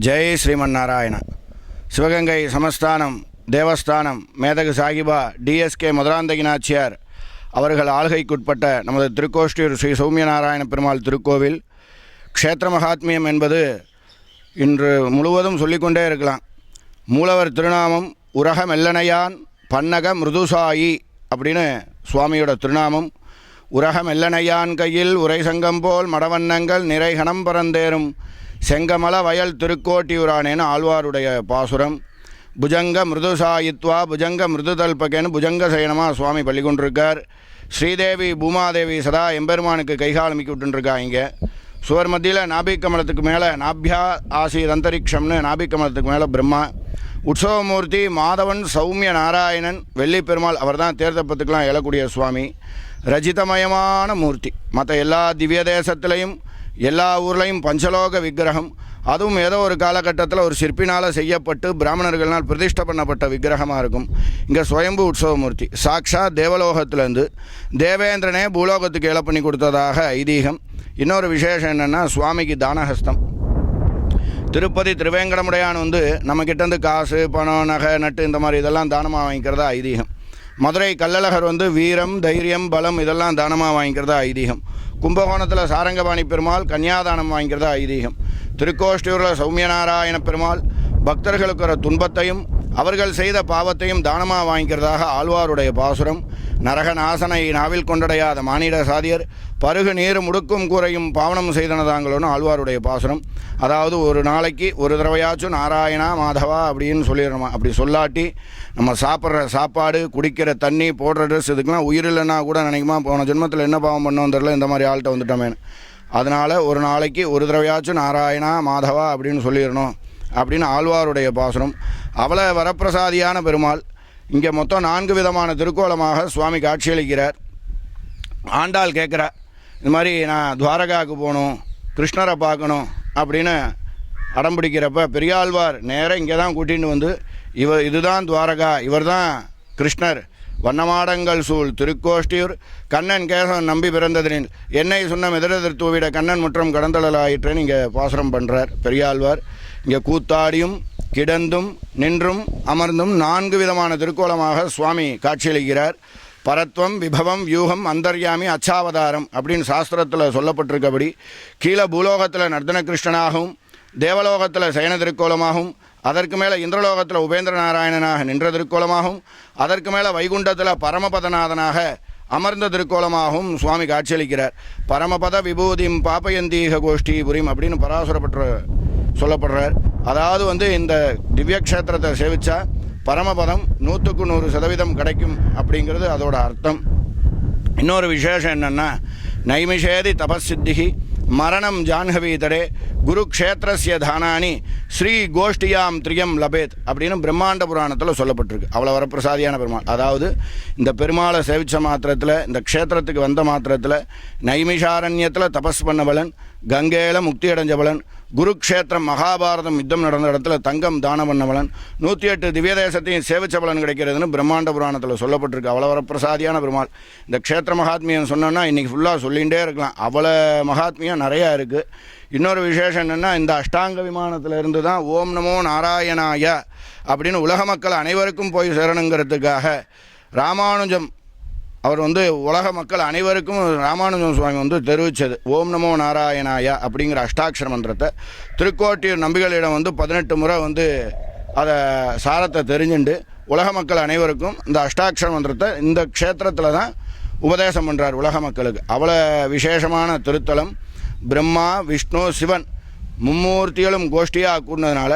ஜெய் ஸ்ரீமன்னாராயண. சிவகங்கை சமஸ்தானம் தேவஸ்தானம் மேதகு சாகிபா டிஎஸ்கே மதுராந்தகி நாச்சியார் அவர்கள் ஆள்கைக்குட்பட்ட நமது திருக்கோஷ்டியூர் ஸ்ரீ சௌமியநாராயண பெருமாள் திருக்கோவில் க்ஷேத்திர மகாத்மியம் என்பது இன்று முழுவதும் சொல்லிக்கொண்டே இருக்கலாம். மூலவர் திருநாமம் உரக மெல்லனையான் பன்னக மிருதுசாயி அப்படின்னு சுவாமியோட திருநாமம். உரக மெல்லனையான் கையில் உரை சங்கம் போல் மடவண்ணங்கள் நிறைகணம் பரந்தேறும் செங்கமல வயல் திருக்கோட்டியூரானேன்னு ஆழ்வாருடைய பாசுரம். புஜங்க மிருதுசாயித்வா புஜங்க மிருதுதல்பகேன்னு புஜங்க சயனமாக சுவாமி பள்ளி கொண்டிருக்கார். ஸ்ரீதேவி பூமாதேவி சதா எம்பெருமானுக்கு கைகாலமிக்கி விட்டுருக்காங்க. சுவர் மத்தியில் நாபிக்கமலத்துக்கு மேலே நாபியா ஆசீர் அந்தரிக்ஷம்னு நாபிக்கமலத்துக்கு மேலே பிரம்மா. உற்சவமூர்த்தி மாதவன் சௌமிய நாராயணன் வெள்ளி பெருமாள், அவர் தான் தேர்தப்பத்துக்கெலாம் எழக்கூடிய சுவாமி. ரஜிதமயமான மூர்த்தி. மற்ற எல்லா திவ்ய தேசத்துலேயும் எல்லா ஊர்லேயும் பஞ்சலோக விக்கிரகம். அதுவும் ஏதோ ஒரு காலகட்டத்தில் ஒரு சிற்பினால் செய்யப்பட்டு பிராமணர்களால் பிரதிஷ்டை பண்ணப்பட்ட விக்கிரகமாக இருக்கும். இங்கே சுயம்பு உற்சவமூர்த்தி சாக்ஷாத் தேவலோகத்திலேருந்து தேவேந்திரனே பூலோகத்துக்கு ஏல பண்ணி கொடுத்ததாக ஐதீகம். இன்னொரு விசேஷம் என்னென்னா சுவாமிக்கு தானஹஸ்தம். திருப்பதி திருவேங்கடமுடையான் நம்மக்கிட்டேருந்து காசு பணம் நகை நட்டு இந்த மாதிரி இதெல்லாம் தானமாக வாங்கிக்கிறதா ஐதீகம். மதுரை கள்ளழகர் வீரம் தைரியம் பலம் இதெல்லாம் தானமாக வாங்கிக்கிறதா ஐதீகம். கும்பகோணத்தில் சாரங்கபாணி பெருமாள் கன்னியாதானம் வாங்கிக்கிறதா ஐதீகம். திருக்கோஷ்டியூரில் சௌமியநாராயண பெருமாள் பக்தர்களுக்கு ஒரு துன்பத்தையும் அவர்கள் செய்த பாவத்தையும் தானமாக வாங்கிக்கிறதாக ஆழ்வாருடைய பாசுரம். நரகநாசனை நாவில் கொண்டடையாத மானிட சாதியர் பருகு நீர் முடுக்கும் கூரையும் பாவனம் செய்தனதாங்களோன்னு ஆழ்வாருடைய பாசுரம். அதாவது ஒரு நாளைக்கு ஒரு தடவையாச்சும் நாராயணா மாதவா அப்படின்னு சொல்லிடணுமா. அப்படி சொல்லாட்டி நம்ம சாப்பிட்ற சாப்பாடு குடிக்கிற தண்ணி போடுற ட்ரெஸ் இதுக்கெலாம் உயிர் இல்லைன்னா கூட நினைக்குமா போன ஜென்மத்தில் என்ன பாவம் பண்ணோம் தெரியல, இந்த மாதிரி ஆள்கிட்ட வந்துட்டோமேனு. அதனால் ஒரு நாளைக்கு ஒரு தடவையாச்சும் நாராயணா மாதவா அப்படின்னு சொல்லிடணும் அப்படின்னு ஆழ்வாருடைய பாசுரம். அவளை வரப்பிரசாதியான பெருமாள். இங்கே மொத்தம் 4 விதமான திருக்கோலமாக சுவாமி காட்சியளிக்கிறார். ஆண்டாள் கேட்குறா, இந்த மாதிரி நான் துவாரகாவுக்கு போகணும், கிருஷ்ணரை பார்க்கணும் அப்படின்னு அடம்பிடிக்கிறப்ப பெரியாழ்வார் நேராக இங்கே தான் கூட்டிகிட்டு இதுதான் துவாரகா, இவர் தான் கிருஷ்ணர், வண்ணமாடங்கள் சூழ் திருக்கோஷ்டியூர் கண்ணன் கேசவன் நம்பி பிறந்ததினில் என்னை சுண்ணம் எதிரெதிர் தூவிட கண்ணன் முற்றம் கடந்தலாயிற்றேன்னு இங்கே பாசுரம் பண்ணுறார் பெரியாழ்வார். இங்கே கூத்தாடியும் கிடந்தும் நின்றும் அமர்ந்தும் 4 விதமான திருக்கோலமாக சுவாமி காட்சியளிக்கிறார். பரத்வம் விபவம் வியூகம் அந்தர்யாமி அச்சாவதாரம் அப்படின்னு சாஸ்திரத்தில் சொல்லப்பட்டிருக்கபடி கீழே பூலோகத்தில் நர்தன கிருஷ்ணனாகவும் தேவலோகத்தில் சயன திருக்கோலமாகவும் அதற்கு மேலே இந்திரலோகத்தில் உபேந்திர நாராயணனாக நின்ற திருக்கோலமாகவும் அதற்கு மேலே வைகுண்டத்தில் பரமபதநாதனாக அமர்ந்த திருக்கோலமாகவும் சுவாமி காட்சியளிக்கிறார். பரமபத விபூதிம் பாப்பயந்தீக கோஷ்டி புரியும் அப்படின்னு பராசுரப்பட்ட சொல்லப்படுறார். அதாவது இந்த திவ்ய க்ஷேத்திரத்தை சேவிச்சா பரமபதம் 100க்கு 100% கிடைக்கும் அப்படிங்கிறது அதோட அர்த்தம். இன்னொரு விசேஷம் என்னென்னா நைமிஷேதி தபசித்திகி மரணம் ஜான்ஹவீதரே குருக்ஷேத்திரஸ்ய தானானி ஸ்ரீ கோஷ்டியாம் திரியம் லபேத் அப்படின்னு பிரம்மாண்ட புராணத்தில் சொல்லப்பட்டிருக்கு. அவ்வளோ வரப்பிரசாதியான பெருமாள். அதாவது இந்த பெருமாளை சேவித்த மாத்திரத்தில் இந்த க்ஷேத்திரத்துக்கு வந்த மாத்திரத்தில் நைமிஷாரண்யத்தில் தபஸ் பண்ண பலன், கங்கையில் முக்தி அடைஞ்ச பலன், குருக்ஷேத்திரம் மகாபாரதம் யுத்தம் நடந்த இடத்துல தங்கம் தானம் பண்ண பலன், 108 திவ்ய தேசத்தையும் சேவிச்ச பலன் கிடைக்கிறதுன்னு பிரம்மாண்ட புராணத்தில் சொல்லப்பட்டிருக்கு. அவ்வளோ வரப்பிரசாதியான பெருமாள். இந்த க்ஷேத்திர மகாத்மியம் சொன்னோன்னா இன்றைக்கி ஃபுல்லாக சொல்லிகிட்டே இருக்கலாம். அவ்வளோ மகாத்மியம் நிறையா இருக்குது. இன்னொரு விசேஷம் என்னென்னா இந்த அஷ்டாங்க விமானத்தில் இருந்து தான் ஓம் நமோ நாராயணாய அப்படின்னு உலக மக்கள் அனைவருக்கும் போய் சேரணுங்கிறதுக்காக ராமானுஜம் அவர் உலக மக்கள் அனைவருக்கும் ராமானுஜம் சுவாமி தெரிவித்தது ஓம் நமோ நாராயணாய அப்படிங்கிற அஷ்டாட்சர மந்திரத்தை. திருக்கோட்டியூர் நம்பிகளிடம் 18 முறை அதை சாரத்தை தெரிஞ்சுண்டு உலக மக்கள் அனைவருக்கும் இந்த அஷ்டாட்சர மந்திரத்தை இந்த க்ஷேத்திரத்தில் தான் உபதேசம் பண்ணுறார் உலக மக்களுக்கு. அவ்வளோ விசேஷமான திருத்தலம். பிரம்மா விஷ்ணு சிவன் மும்மூர்த்திகளும் கோஷ்டியாக கூடினதுனால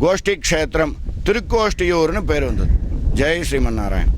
கோஷ்டி க்ஷேத்திரம் திருக்கோஷ்டியூர்னு பேர் வந்தது. ஜெய் ஸ்ரீமன்னாராயண்.